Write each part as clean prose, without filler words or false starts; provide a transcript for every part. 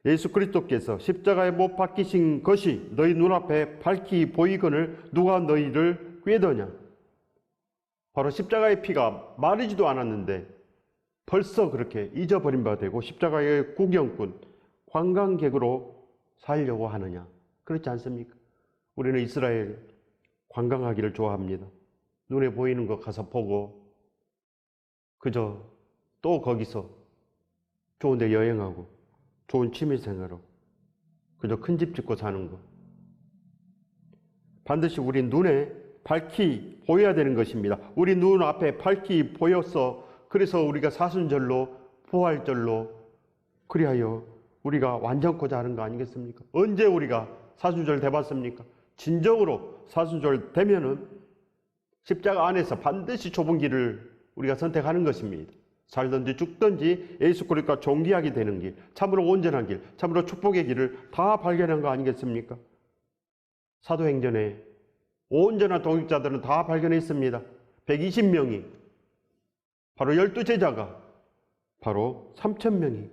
예수 그리스도께서 십자가에 못 박히신 것이 너희 눈앞에 밝히 보이거늘 누가 너희를 꾀더냐. 바로 십자가의 피가 마르지도 않았는데 벌써 그렇게 잊어버린 바 되고 십자가의 구경꾼, 관광객으로 살려고 하느냐. 그렇지 않습니까? 우리는 이스라엘 관광하기를 좋아합니다. 눈에 보이는 거 가서 보고 그저 또 거기서 좋은 데 여행하고 좋은 취미생활하고 그저 큰 집 짓고 사는 거. 반드시 우리 눈에 밝히 보여야 되는 것입니다. 우리 눈 앞에 밝히 보여서 그래서 우리가 사순절로 부활절로 그리하여 우리가 완전코자 하는 거 아니겠습니까? 언제 우리가 사순절 돼봤습니까? 진정으로 사순절 되면은 십자가 안에서 반드시 좁은 길을 우리가 선택하는 것입니다. 살든지 죽든지 예수 그리스도가 존귀하게 되는 길, 참으로 온전한 길, 참으로 축복의 길을 다 발견한 거 아니겠습니까? 사도행전에 온전한 동역자들은 다 발견했습니다. 120명이 바로 12제자가 바로 3,000명이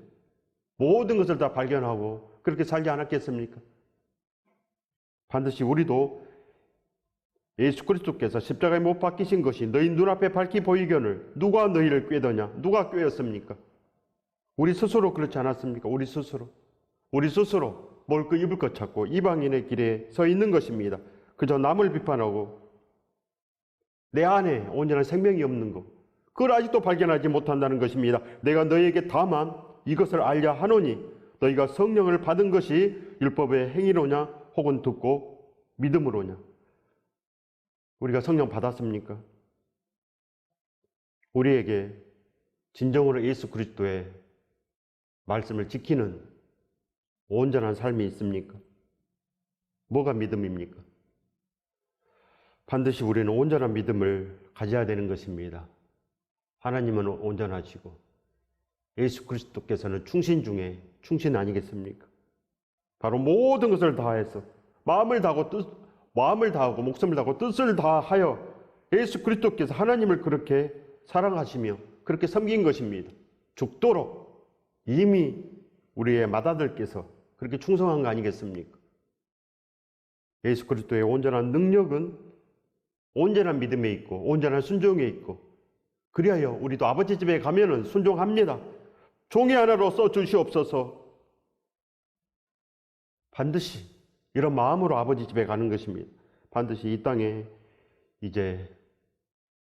모든 것을 다 발견하고 그렇게 살지 않았겠습니까? 반드시 우리도 예수 그리스도께서 십자가에 못 박히신 것이 너희 눈앞에 밝히 보이거늘 누가 너희를 꾀더냐? 누가 꾀었습니까? 우리 스스로 그렇지 않았습니까? 우리 스스로 먹을 거 입을 것 찾고 이방인의 길에 서 있는 것입니다. 그저 남을 비판하고 내 안에 온전한 생명이 없는 것, 그걸 아직도 발견하지 못한다는 것입니다. 내가 너희에게 다만 이것을 알려 하노니 너희가 성령을 받은 것이 율법의 행위로냐 혹은 듣고 믿음으로냐. 우리가 성령 받았습니까? 우리에게 진정으로 예수 그리스도의 말씀을 지키는 온전한 삶이 있습니까? 뭐가 믿음입니까? 반드시 우리는 온전한 믿음을 가져야 되는 것입니다. 하나님은 온전하시고 예수 그리스도께서는 충신 중에 충신 아니겠습니까? 바로 모든 것을 다해서 마음을 다하고 목숨을 다하고 뜻을 다하여 예수 그리스도께서 하나님을 그렇게 사랑하시며 그렇게 섬긴 것입니다. 죽도록 이미 우리의 맏아들께서 그렇게 충성한 거 아니겠습니까? 예수 그리스도의 온전한 능력은 온전한 믿음에 있고 온전한 순종에 있고 그리하여 우리도 아버지 집에 가면은 순종합니다. 종이 하나로 써주시옵소서. 반드시 이런 마음으로 아버지 집에 가는 것입니다. 반드시 이 땅에 이제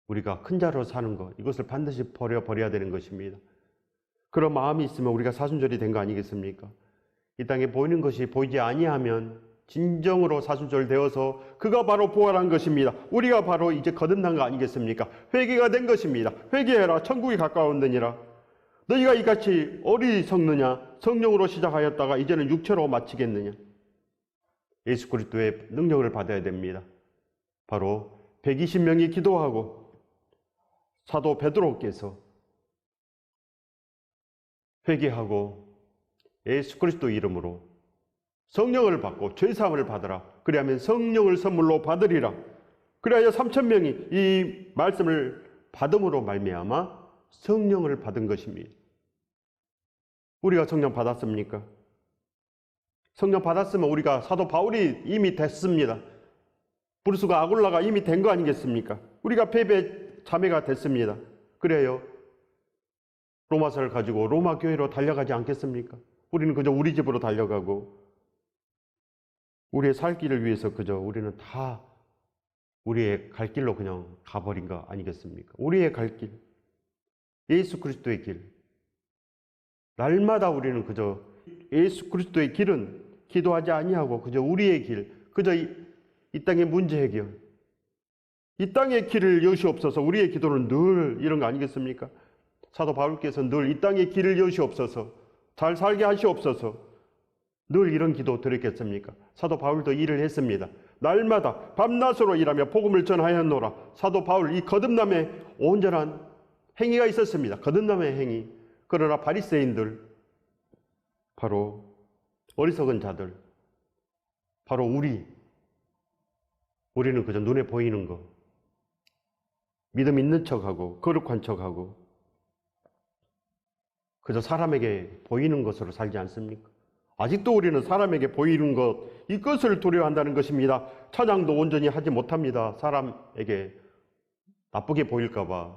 우리가 큰 자로 사는 것, 이것을 반드시 버려야 되는 것입니다. 그런 마음이 있으면 우리가 사순절이 된 거 아니겠습니까? 이 땅에 보이는 것이 보이지 아니하면 진정으로 사순절 되어서 그가 바로 부활한 것입니다. 우리가 바로 이제 거듭난 거 아니겠습니까? 회개가 된 것입니다. 회개해라, 천국이 가까웠느니라. 너희가 이같이 어리석느냐? 성령으로 시작하였다가 이제는 육체로 마치겠느냐? 예수 그리스도의 능력을 받아야 됩니다. 바로 120명이 기도하고 사도 베드로께서 회개하고 예수 그리스도 이름으로 성령을 받고 죄사함을 받으라. 그리하면 성령을 선물로 받으리라. 그리하여 3,000명이 이 말씀을 받음으로 말미암아 성령을 받은 것입니다. 우리가 성령 받았습니까? 성령 받았으면 우리가 사도 바울이 이미 됐습니다. 브루스가 아굴라가 이미 된 거 아니겠습니까? 우리가 페베 자매가 됐습니다. 그래요. 로마서를 가지고 로마 교회로 달려가지 않겠습니까? 우리는 그저 우리 집으로 달려가고 우리의 살 길을 위해서 그저 우리는 다 우리의 갈 길로 그냥 가버린 거 아니겠습니까? 우리의 갈 길, 예수 그리스도의 길. 날마다 우리는 그저 예수 그리스도의 길은 기도하지 아니하고 그저 우리의 길, 그저 이 땅의 문제 해결, 이 땅의 길을 여시옵소서. 우리의 기도는 늘 이런 거 아니겠습니까? 사도 바울께서 늘 이 땅의 길을 여시옵소서, 잘 살게 하시옵소서, 늘 이런 기도 드렸겠습니까? 사도 바울도 일을 했습니다. 날마다 밤낮으로 일하며 복음을 전하였노라. 사도 바울 이 거듭남의 온전한 행위가 있었습니다. 거듭남의 행위. 그러나 바리새인들, 바로 어리석은 자들, 바로 우리는 그저 눈에 보이는 거, 믿음 있는 척하고 거룩한 척하고 그저 사람에게 보이는 것으로 살지 않습니까? 아직도 우리는 사람에게 보이는 것, 이것을 두려워한다는 것입니다. 찬양도 온전히 하지 못합니다. 사람에게 나쁘게 보일까 봐.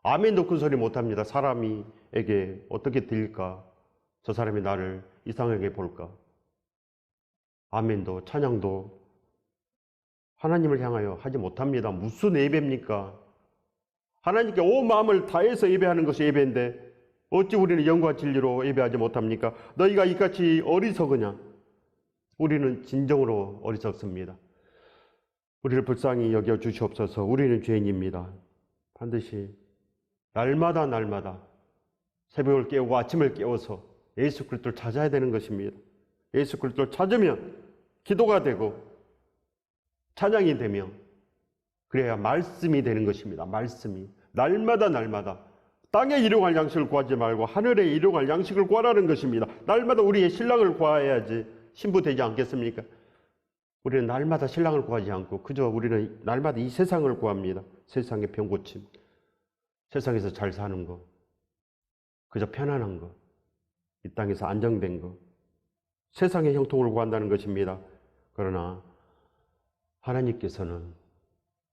아멘도 큰 소리 못합니다. 사람에게 어떻게 들릴까? 저 사람이 나를 이상하게 볼까? 아멘도 찬양도 하나님을 향하여 하지 못합니다. 무슨 예배입니까? 하나님께 온 마음을 다해서 예배하는 것이 예배인데 어찌 우리는 영과 진리로 예배하지 못합니까? 너희가 이같이 어리석으냐? 우리는 진정으로 어리석습니다. 우리를 불쌍히 여겨 주시옵소서. 우리는 죄인입니다. 반드시 날마다 새벽을 깨우고 아침을 깨워서 예수 그리스도를 찾아야 되는 것입니다. 예수 그리스도를 찾으면 기도가 되고 찬양이 되며 그래야 말씀이 되는 것입니다. 말씀이 날마다 땅에 일용할 양식을 구하지 말고 하늘에 일용할 양식을 구하라는 것입니다. 날마다 우리의 신랑을 구해야지 신부 되지 않겠습니까? 우리는 날마다 신랑을 구하지 않고 그저 우리는 날마다 이 세상을 구합니다. 세상의 병고침, 세상에서 잘 사는 것, 그저 편안한 것, 이 땅에서 안정된 것, 세상의 형통을 구한다는 것입니다. 그러나 하나님께서는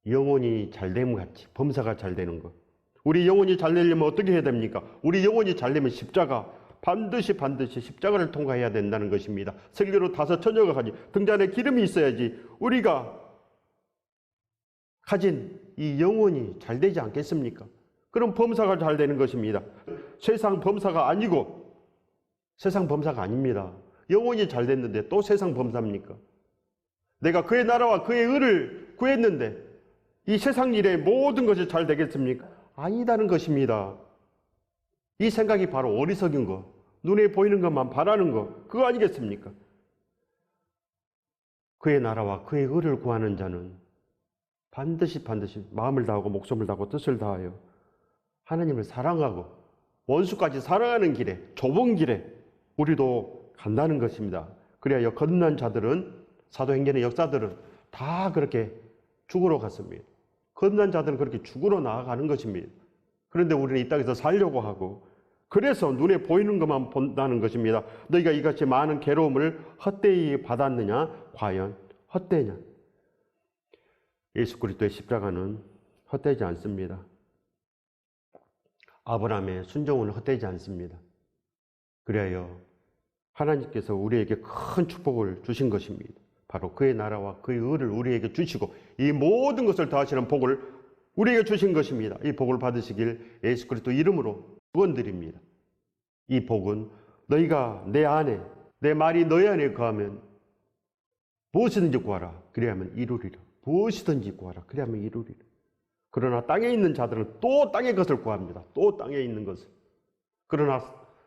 영혼이 잘됨 같이 범사가 잘 되는 것, 우리 영혼이 잘 되려면 어떻게 해야 됩니까? 우리 영혼이 잘 되면 십자가, 반드시 십자가를 통과해야 된다는 것입니다. 설교로 5 처녀가 가지 등잔에 기름이 있어야지 우리가 가진 이 영혼이 잘 되지 않겠습니까? 그럼 범사가 잘 되는 것입니다. 세상 범사가 아니고 세상 범사가 아닙니다. 영혼이 잘 됐는데 또 세상 범사입니까? 내가 그의 나라와 그의 의를 구했는데 이 세상 일에 모든 것이 잘 되겠습니까? 아니다는 것입니다. 이 생각이 바로 어리석인 것, 눈에 보이는 것만 바라는 것, 그거 아니겠습니까? 그의 나라와 그의 의를 구하는 자는 반드시 마음을 다하고 목숨을 다하고 뜻을 다하여 하나님을 사랑하고 원수까지 사랑하는 길에, 좁은 길에 우리도 간다는 것입니다. 그래야 거듭난 자들은, 사도행전의 역사들은 다 그렇게 죽으러 갔습니다. 거듭난 자들은 그렇게 죽으러 나아가는 것입니다. 그런데 우리는 이 땅에서 살려고 하고 그래서 눈에 보이는 것만 본다는 것입니다. 너희가 이같이 많은 괴로움을 헛되이 받았느냐? 과연 헛되냐? 예수 그리스도의 십자가는 헛되지 않습니다. 아브라함의 순종은 헛되지 않습니다. 그래야 하나님께서 우리에게 큰 축복을 주신 것입니다. 바로 그의 나라와 그의 의를 우리에게 주시고 이 모든 것을 다하시는 복을 우리에게 주신 것입니다. 이 복을 받으시길 예수 그리스도 이름으로 축원드립니다. 이 복은 너희가 내 안에, 내 말이 너희 안에 거하면 무엇이든지 구하라. 그래야만 이루리라. 무엇이든지 구하라. 그래야만 이루리라. 그러나 땅에 있는 자들은 또 땅의 것을 구합니다. 또 땅에 있는 것을. 그러나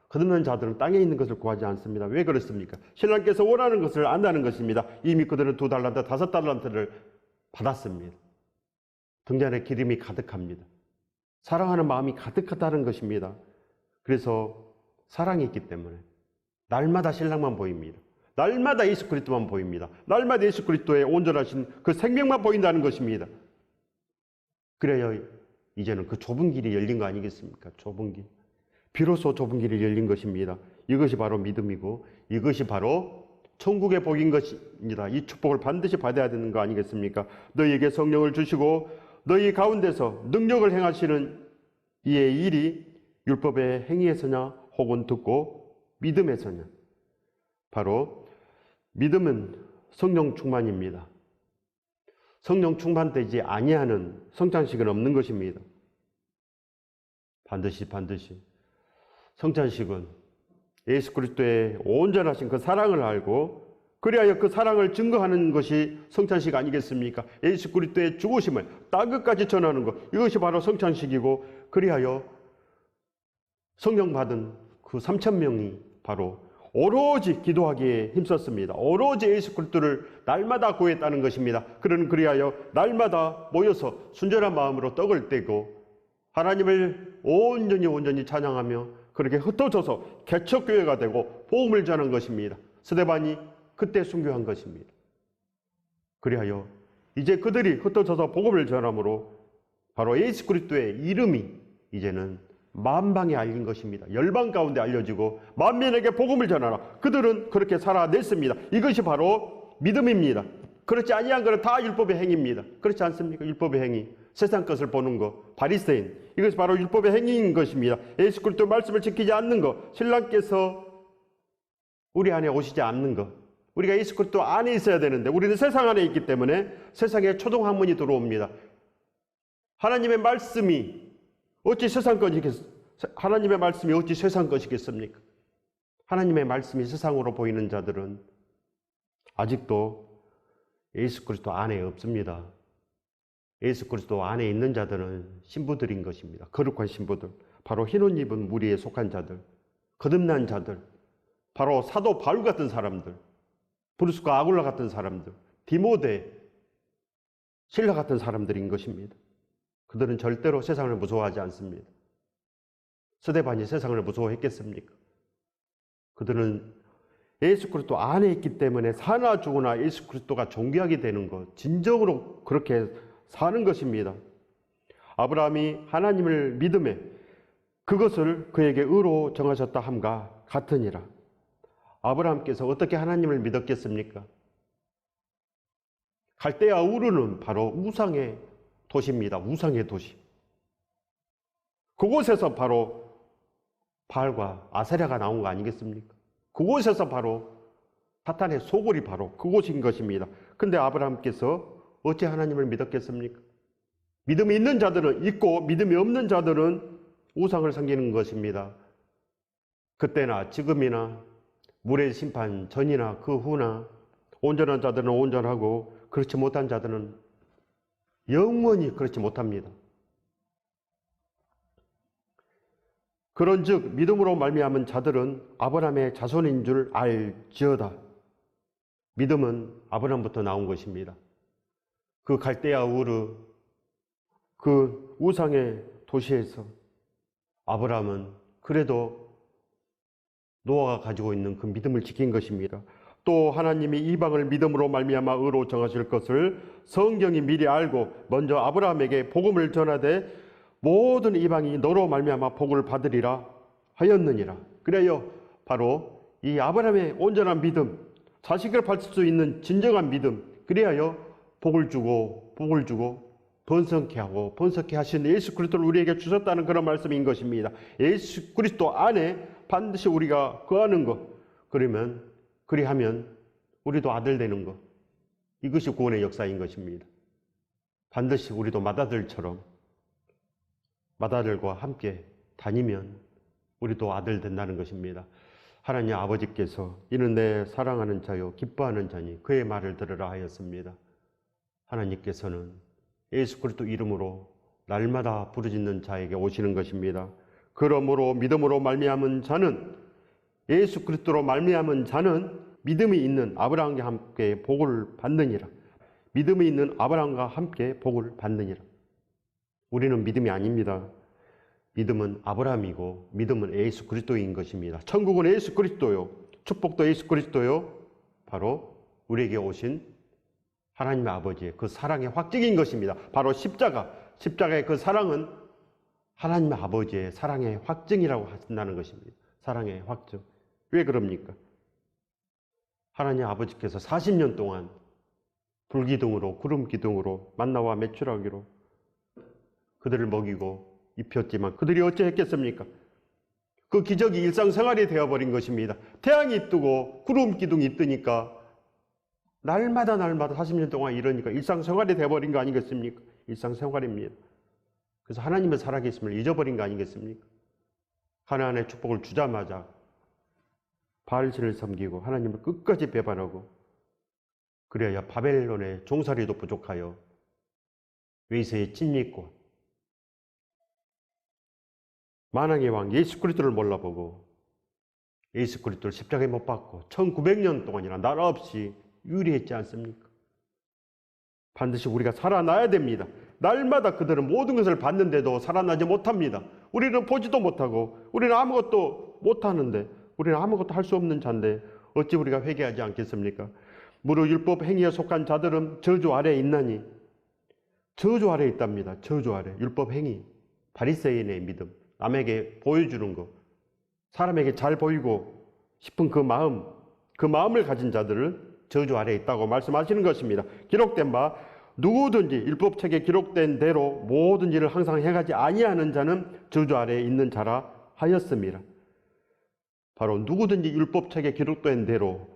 거듭난 자들은 땅에 있는 것을 구하지 않습니다. 왜 그렇습니까? 신랑께서 원하는 것을 안다는 것입니다. 이미 그들은 2달란트, 5달란트를 받았습니다. 등잔에 기름이 가득합니다. 사랑하는 마음이 가득하다는 것입니다. 그래서 사랑이 있기 때문에 날마다 신랑만 보입니다. 날마다 예수 그리스도만 보입니다. 날마다 예수 그리스도의 온전하신 그 생명만 보인다는 것입니다. 그래야 이제는 그 좁은 길이 열린 거 아니겠습니까? 좁은 길. 비로소 좁은 길이 열린 것입니다. 이것이 바로 믿음이고 이것이 바로 천국의 복인 것입니다. 이 축복을 반드시 받아야 되는 거 아니겠습니까? 너희에게 성령을 주시고 너희 가운데서 능력을 행하시는 이의 일이 율법의 행위에서냐 혹은 듣고 믿음에서냐. 바로 믿음은 성령 충만입니다. 성령 충만되지 아니하는 성찬식은 없는 것입니다. 반드시 성찬식은 예수 그리스도의 온전하신 그 사랑을 알고 그리하여 그 사랑을 증거하는 것이 성찬식 아니겠습니까? 예수 그리스도의 죽으심을 땅끝까지 전하는 것, 이것이 바로 성찬식이고 그리하여 성령 받은 그 3,000명이 바로 오로지 기도하기에 힘썼습니다. 오로지 예수 그리스도를 날마다 구했다는 것입니다. 그리하여 날마다 모여서 순전한 마음으로 떡을 떼고 하나님을 온전히 찬양하며 그렇게 흩어져서 개척교회가 되고 복음을 전한 것입니다. 스데반이 그때 순교한 것입니다. 그리하여 이제 그들이 흩어져서 복음을 전함으로 바로 예수 그리스도의 이름이 이제는 만방에 알린 것입니다. 열방 가운데 알려지고 만민에게 복음을 전하라. 그들은 그렇게 살아냈습니다. 이것이 바로 믿음입니다. 그렇지 아니한 것은 다 율법의 행위입니다. 그렇지 않습니까? 율법의 행위, 세상 것을 보는 것, 바리새인, 이것이 바로 율법의 행위인 것입니다. 예수 그리스도 말씀을 지키지 않는 것, 신랑께서 우리 안에 오시지 않는 것, 우리가 예수 그리스도 안에 있어야 되는데 우리는 세상 안에 있기 때문에 세상에 초동학문이 들어옵니다. 하나님의 말씀이 어찌 세상 하나님의 말씀이 어찌 세상 것이겠습니까? 하나님의 말씀이 세상으로 보이는 자들은 아직도 예수 그리스도 안에 없습니다. 예수 그리스도 안에 있는 자들은 신부들인 것입니다. 거룩한 신부들, 바로 흰옷 입은 무리에 속한 자들, 거듭난 자들, 바로 사도 바울 같은 사람들, 브루스과 아굴라 같은 사람들, 디모데, 실라 같은 사람들인 것입니다. 그들은 절대로 세상을 무서워하지 않습니다. 스데반이 세상을 무서워했겠습니까? 그들은 예수 그리스도 안에 있기 때문에 사나 죽으나 예수 그리스도가 존귀하게 되는 것, 진정으로 그렇게 사는 것입니다. 아브라함이 하나님을 믿음에 그것을 그에게 의로 정하셨다 함과 같으니라. 아브라함께서 어떻게 하나님을 믿었겠습니까? 갈대아 우르는 바로 우상의 도시입니다. 우상의 도시. 그곳에서 바로 바알과 아세라가 나온 거 아니겠습니까? 그곳에서 바로 사탄의 소굴이 바로 그곳인 것입니다. 근데 아브라함께서 어찌 하나님을 믿었겠습니까? 믿음이 있는 자들은 있고 믿음이 없는 자들은 우상을 섬기는 것입니다. 그때나 지금이나 물의 심판 전이나 그 후나 온전한 자들은 온전하고 그렇지 못한 자들은 영원히 그렇지 못합니다. 그런즉 믿음으로 말미암은 자들은 아브라함의 자손인 줄 알지어다. 믿음은 아브라함부터 나온 것입니다. 그 갈대아 우르, 그 우상의 도시에서 아브라함은 그래도 노아가 가지고 있는 그 믿음을 지킨 것입니다. 또 하나님이 이방을 믿음으로 말미암아 의로 정하실 것을 성경이 미리 알고 먼저 아브라함에게 복음을 전하되 모든 이방이 너로 말미암아 복을 받으리라 하였느니라. 그래요, 바로 이 아브라함의 온전한 믿음, 자식을 받을 수 있는 진정한 믿음, 그래야요 복을 주고 번성케 하고 번성케 하시는 예수 그리스도를 우리에게 주셨다는 그런 말씀인 것입니다. 예수 그리스도 안에 반드시 우리가 거하는 것, 그리하면 우리도 아들 되는 것, 이것이 구원의 역사인 것입니다. 반드시 우리도 맏아들과 함께 다니면 우리도 아들 된다는 것입니다. 하나님 아버지께서 이는 내 사랑하는 자요 기뻐하는 자니 그의 말을 들으라 하였습니다. 하나님께서는 예수 그리스도 이름으로 날마다 부르짖는 자에게 오시는 것입니다. 그러므로 믿음으로 말미암은 자는, 예수 그리스도로 말미암은 자는 믿음이 있는 아브라함과 함께 복을 받느니라. 믿음이 있는 아브라함과 함께 복을 받느니라. 우리는 믿음이 아닙니다. 믿음은 아브라함이고 믿음은 예수 그리스도인 것입니다. 천국은 예수 그리스도요, 축복도 예수 그리스도요, 바로 우리에게 오신 하나님의 아버지의 그 사랑의 확증인 것입니다. 바로 십자가의 그 사랑은 하나님의 아버지의 사랑의 확증이라고 한다는 것입니다. 사랑의 확증. 왜 그럽니까? 하나님 아버지께서 40년 동안 불기둥으로, 구름기둥으로, 만나와 메추라기로 그들을 먹이고 입혔지만 그들이 어찌 했겠습니까? 그 기적이 일상생활이 되어버린 것입니다. 태양이 뜨고 구름기둥이 뜨니까 날마다 40년 동안 이러니까 일상생활이 되어버린 거 아니겠습니까? 일상생활입니다. 그래서 하나님의 살아계심을 잊어버린 거 아니겠습니까? 하나님의 축복을 주자마자 바알신을 섬기고 하나님을 끝까지 배반하고, 그래야 바벨론의 종살이도 부족하여 외세의 찐익고 만왕의 왕 예수 그리스도를 몰라보고 예수 그리스도를 십자가에 못 박고 1900년 동안이나 나라 없이 유리했지 않습니까? 반드시 우리가 살아나야 됩니다. 날마다 그들은 모든 것을 받는데도 살아나지 못합니다. 우리는 보지도 못하고 우리는 아무것도 못하는데, 우리는 아무것도 할 수 없는 자인데 어찌 우리가 회개하지 않겠습니까? 무릇 율법 행위에 속한 자들은 저주 아래에 있나니, 저주 아래에 있답니다. 저주 아래. 율법 행위, 바리새인의 믿음, 남에게 보여주는 것, 사람에게 잘 보이고 싶은 그 마음을 가진 자들을 저주 아래에 있다고 말씀하시는 것입니다. 기록된 바 누구든지 율법책에 기록된 대로 모든 일을 항상 행하지 아니하는 자는 저주 아래에 있는 자라 하였습니다. 바로 누구든지 율법책에 기록된 대로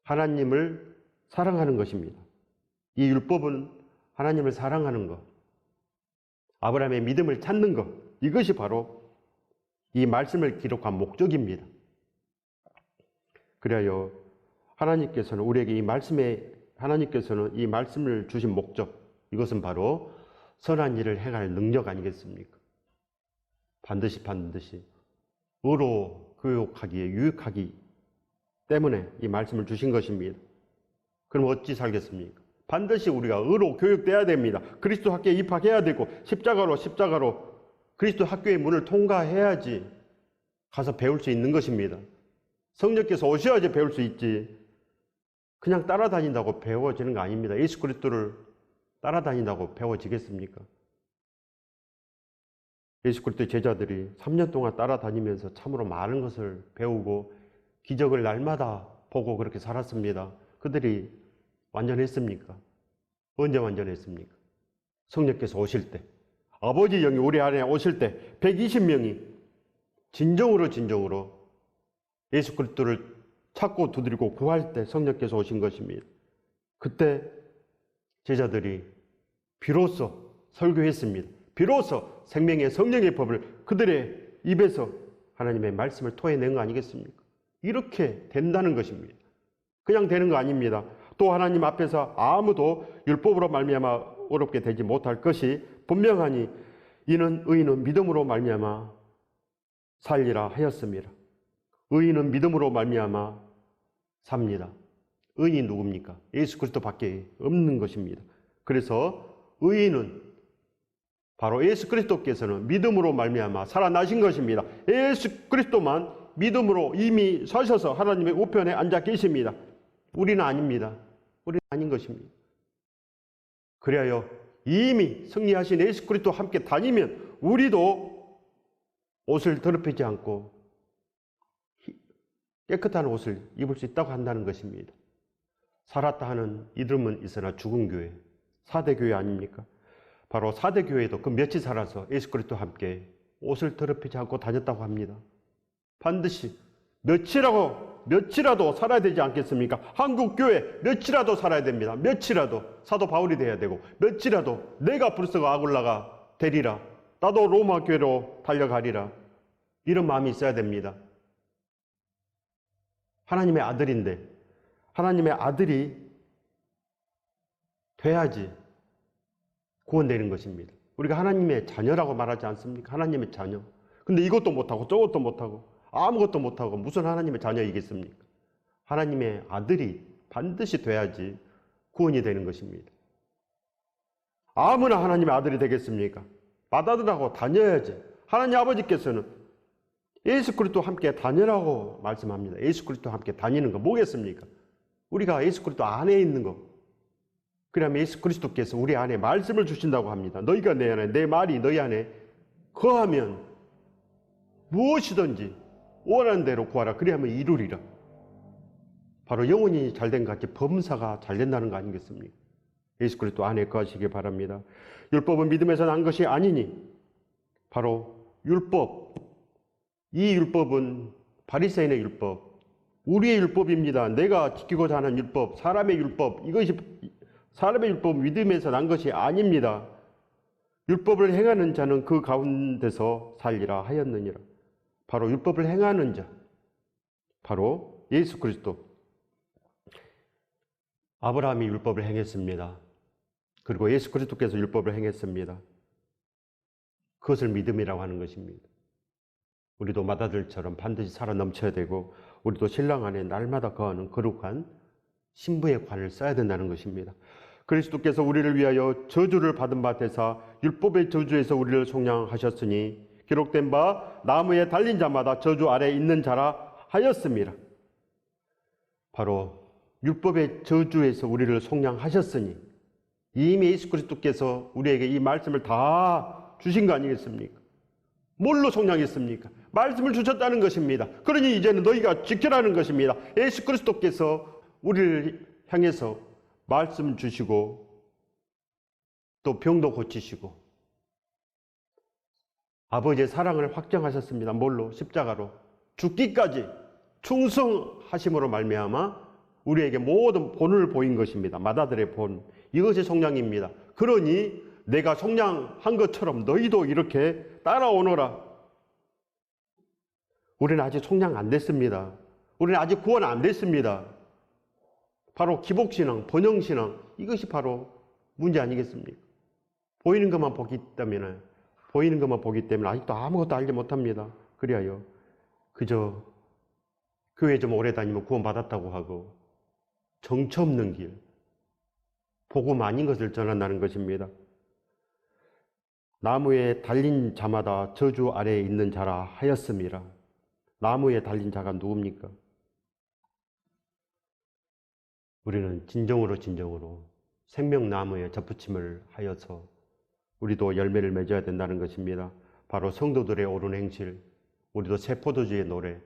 하나님을 사랑하는 것입니다. 이 율법은 하나님을 사랑하는 것, 아브라함의 믿음을 찾는 것, 이것이 바로 이 말씀을 기록한 목적입니다. 그래야 하나님께서는 하나님께서는 이 말씀을 주신 목적, 이것은 바로 선한 일을 행할 능력 아니겠습니까? 반드시 의로 교육하기에 유익하기 때문에 이 말씀을 주신 것입니다. 그럼 어찌 살겠습니까? 반드시 우리가 의로 교육돼야 됩니다. 그리스도 학교에 입학해야 되고 십자가로 그리스도 학교의 문을 통과해야지 가서 배울 수 있는 것입니다. 성령께서 오셔야지 배울 수 있지, 그냥 따라다닌다고 배워지는 거 아닙니다. 예수 그리스도를 따라다닌다고 배워지겠습니까? 예수 그리스도의 제자들이 3년 동안 따라다니면서 참으로 많은 것을 배우고 기적을 날마다 보고 그렇게 살았습니다. 그들이 완전했습니까? 언제 완전했습니까? 성령께서 오실 때, 아버지 영이 우리 안에 오실 때 120명이 진정으로 예수 그리스도를 찾고 두드리고 구할 때 성령께서 오신 것입니다. 그때 제자들이 비로소 설교했습니다. 비로소 생명의 성령의 법을 그들의 입에서 하나님의 말씀을 토해낸 거 아니겠습니까? 이렇게 된다는 것입니다. 그냥 되는 거 아닙니다. 또 하나님 앞에서 아무도 율법으로 말미암아 어렵게 되지 못할 것이 분명하니 이는 의인은 믿음으로 말미암아 살리라 하였습니다. 의인은 믿음으로 말미암아 삽니다. 의인이 누굽니까? 예수 그리스도밖에 없는 것입니다. 그래서 의인은 바로 예수 그리스도께서는 믿음으로 말미암아 살아나신 것입니다. 예수 그리스도만 믿음으로 이미 서셔서 하나님의 우편에 앉아 계십니다. 우리는 아닙니다. 우리는 아닌 것입니다. 그래야 이미 승리하신 예수 그리스도와 함께 다니면 우리도 옷을 더럽히지 않고 깨끗한 옷을 입을 수 있다고 한다는 것입니다. 살았다 하는 이름은 있으나 죽은 교회, 4대 교회 아닙니까? 바로 4대 교회도 그 며칠 살아서 예수 그리스도와 함께 옷을 더럽히지 않고 다녔다고 합니다. 반드시 며칠이라도 살아야 되지 않겠습니까? 한국 교회 며칠이라도 살아야 됩니다. 며칠이라도 사도 바울이 돼야 되고, 며칠이라도 내가 불서가 아굴라가 되리라, 나도 로마 교회로 달려가리라, 이런 마음이 있어야 됩니다. 하나님의 아들인데 하나님의 아들이 돼야지 구원되는 것입니다. 우리가 하나님의 자녀라고 말하지 않습니까? 하나님의 자녀. 근데 이것도 못하고 저것도 못하고 아무것도 못하고 무슨 하나님의 자녀이겠습니까? 하나님의 아들이 반드시 돼야지 구원이 되는 것입니다. 아무나 하나님의 아들이 되겠습니까? 맏아들하고 다녀야지. 하나님 아버지께서는 예수 그리스도와 함께 다니라고 말씀합니다. 예수 그리스도와 함께 다니는 거 뭐겠습니까? 우리가 예수 그리스도 안에 있는 거. 그러면 예수 그리스도께서 우리 안에 말씀을 주신다고 합니다. 너희가 내 안에, 내 말이 너희 안에 거하면 무엇이든지 원하는 대로 구하라. 그리하면 이루리라. 바로 영혼이 잘된 것 같이 범사가 잘 된다는 거 아니겠습니까? 예수 그리스도 안에 거하시기 바랍니다. 율법은 믿음에서 난 것이 아니니 바로 이 율법은 바리새인의 율법, 우리의 율법입니다. 내가 지키고자 하는 율법, 사람의 율법, 이것이 사람의 율법은 믿음에서 난 것이 아닙니다. 율법을 행하는 자는 그 가운데서 살리라 하였느니라. 바로 율법을 행하는 자, 바로 예수 그리스도. 아브라함이 율법을 행했습니다. 그리고 예수 그리스도께서 율법을 행했습니다. 그것을 믿음이라고 하는 것입니다. 우리도 맏아들처럼 반드시 살아 넘쳐야 되고, 우리도 신랑 안에 날마다 거하는 거룩한 신부의 관을 써야 된다는 것입니다. 그리스도께서 우리를 위하여 저주를 받은 바 되사 율법의 저주에서 우리를 속량하셨으니 기록된 바 나무에 달린 자마다 저주 아래에 있는 자라 하였습니다. 바로 율법의 저주에서 우리를 속량하셨으니 이미 예수 그리스도께서 우리에게 이 말씀을 다 주신 거 아니겠습니까? 뭘로 속량했습니까? 말씀을 주셨다는 것입니다. 그러니 이제는 너희가 지키라는 것입니다. 예수 그리스도께서 우리를 향해서 말씀 주시고 또 병도 고치시고 아버지의 사랑을 확정하셨습니다. 뭘로? 십자가로. 죽기까지 충성하심으로 말미암아 우리에게 모든 본을 보인 것입니다. 맏아들의 본. 이것이 속량입니다. 그러니 내가 속량한 것처럼 너희도 이렇게 따라오너라. 우리는 아직 속량 안 됐습니다. 우리는 아직 구원 안 됐습니다. 바로 기복신앙, 번영신앙, 이것이 바로 문제 아니겠습니까? 보이는 것만 보기 때문에 아직도 아무것도 알지 못합니다. 그리하여 그저 교회 좀 오래 다니면 구원 받았다고 하고 정처 없는 길, 복음 아닌 것을 전한다는 것입니다. 나무에 달린 자마다 저주 아래에 있는 자라 하였음이라. 나무에 달린 자가 누굽니까? 우리는 진정으로 생명나무에 접붙임을 하여서 우리도 열매를 맺어야 된다는 것입니다. 바로 성도들의 옳은 행실, 우리도 새 포도주의 노래,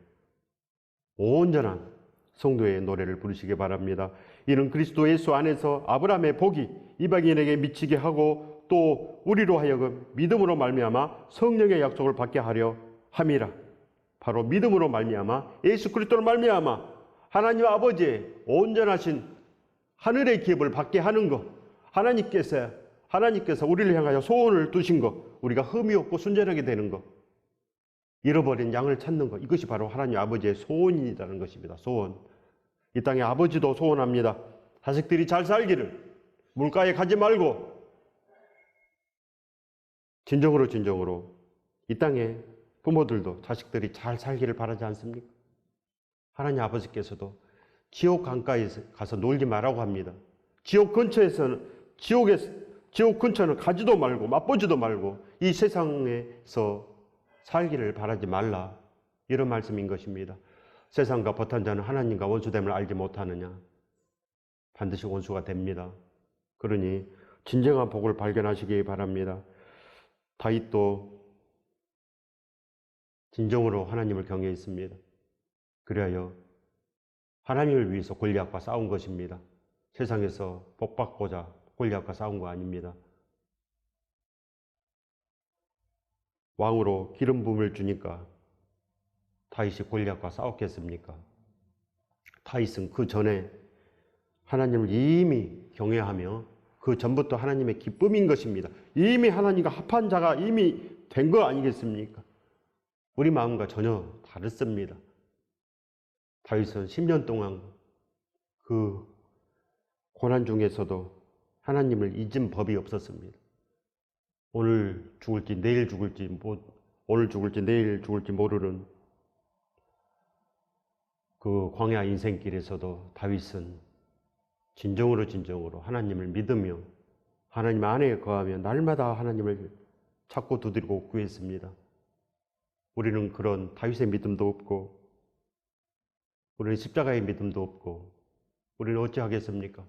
온전한 성도의 노래를 부르시기 바랍니다. 이는 그리스도 예수 안에서 아브라함의 복이 이방인에게 미치게 하고 또 우리로 하여금 믿음으로 말미암아 성령의 약속을 받게 하려 함이라. 바로 믿음으로 말미암아 예수 그리스도로 말미암아 하나님 아버지의 온전하신 하늘의 기업을 받게 하는 것, 하나님께서 우리를 향하여 소원을 두신 것, 우리가 흠이 없고 순전하게 되는 것, 잃어버린 양을 찾는 것, 이것이 바로 하나님 아버지의 소원이라는 것입니다. 소원. 이 땅에 아버지도 소원합니다. 자식들이 잘 살기를, 물가에 가지 말고 진정으로 이 땅에 부모들도 자식들이 잘 살기를 바라지 않습니까? 하나님 아버지께서도 지옥 강가에 가서 놀지 말라고 합니다. 지옥 근처는 가지도 말고 맛보지도 말고 이 세상에서 살기를 바라지 말라, 이런 말씀인 것입니다. 세상과 버탄 자는 하나님과 원수됨을 알지 못하느냐? 반드시 원수가 됩니다. 그러니 진정한 복을 발견하시기 바랍니다. 다윗도 진정으로 하나님을 경외했습니다. 그리하여 하나님을 위해서 골리앗과 싸운 것입니다. 세상에서 복받고자 골리앗과 싸운 거 아닙니다. 왕으로 기름 부음을 주니까 다윗이 골리앗과 싸웠겠습니까? 다윗은 그 전에 하나님을 이미 경외하며 그 전부터 하나님의 기쁨인 것입니다. 이미 하나님과 합한 자가 이미 된 거 아니겠습니까? 우리 마음과 전혀 다릅니다. 다윗은 10년 동안 그 고난 중에서도 하나님을 잊은 법이 없었습니다. 오늘 죽을지 내일 죽을지 모르는 그 광야 인생길에서도 다윗은 진정으로 하나님을 믿으며 하나님 안에 거하며 날마다 하나님을 찾고 두드리고 구했습니다. 우리는 그런 다윗의 믿음도 없고 우리는 십자가의 믿음도 없고 우리는 어찌하겠습니까?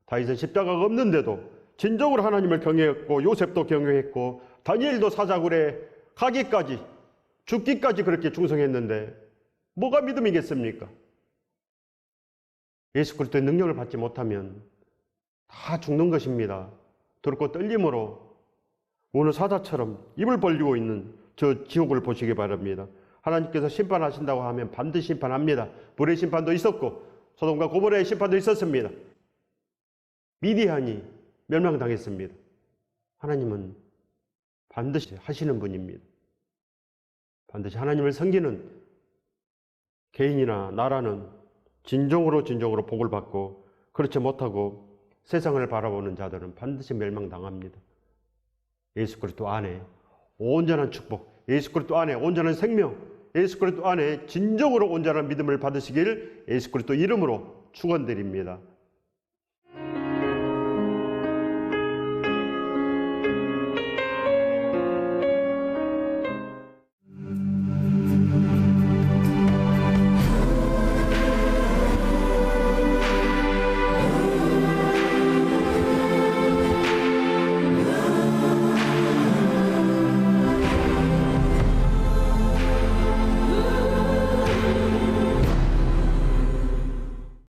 다윗은 십자가가 없는데도 진정으로 하나님을 경외했고 요셉도 경외했고 다니엘도 사자굴에 가기까지 죽기까지 그렇게 충성했는데 뭐가 믿음이겠습니까? 예수 그리스도의 능력을 받지 못하면 다 죽는 것입니다. 두렵고 떨림으로 오늘 사자처럼 입을 벌리고 있는 저 지옥을 보시기 바랍니다. 하나님께서 심판하신다고 하면 반드시 심판합니다. 불의 심판도 있었고 소돔과 고모라의 심판도 있었습니다. 미디안이 멸망당했습니다. 하나님은 반드시 하시는 분입니다. 반드시 하나님을 섬기는 개인이나 나라는 진정으로 복을 받고 그렇지 못하고 세상을 바라보는 자들은 반드시 멸망당합니다. 예수 그리스도 안에 온전한 축복, 예수 그리스도 안에 온전한 생명, 예수 그리스도 안에 진정으로 온전한 믿음을 받으시길 예수 그리스도 이름으로 축원드립니다.